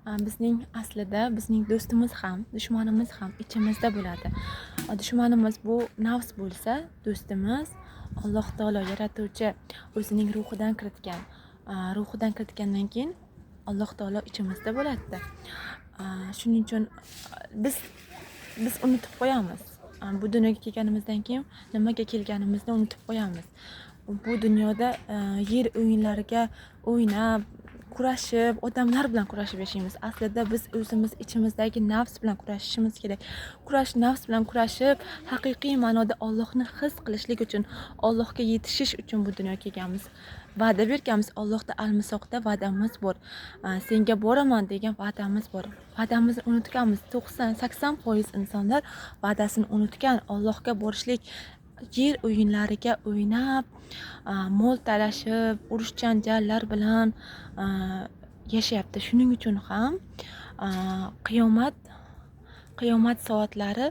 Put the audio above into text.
Bizning aslida bizning do'stimiz ham, dushmanimiz ham ichimizda bo'ladi. Dushmanimiz bu nafs bo'lsa, do'stimiz Alloh taolo yaratuvchi o'zining ruhidan kiritgan. Ruhidan kiritgandan keyin Alloh taolo ichimizda bo'ladi. Shuning uchun biz unutib qo'yamiz. Bu dunyoga kelganimizdan keyin nimaga kelganimizni unutib qo'yamiz. Bu dunyoda yer o'yinlariga o'ynab, kurashib, odamlar bilan kurashib yashaymiz. Aslida biz o'zimiz ichimizdagi nafs bilan kurashishimiz kerak. Nafs bilan kurashib, haqiqiy ma'noda Allohni his qilishlik uchun, Allohga yetishish uchun bu dunyoga kelganmiz. Va'da berganmiz, Allohda al-Misoqda va'damiz bor. Senga boraman degan va'damiz bor. Va'damizni unutganmiz. 90-80% insonlar va'dasini unutgan. Allohga borishlik yer o'yinlariga o'ynab, mol talashib, urush janjallar bilan yashayapti. Shuning uchun ham qiyomat soatlari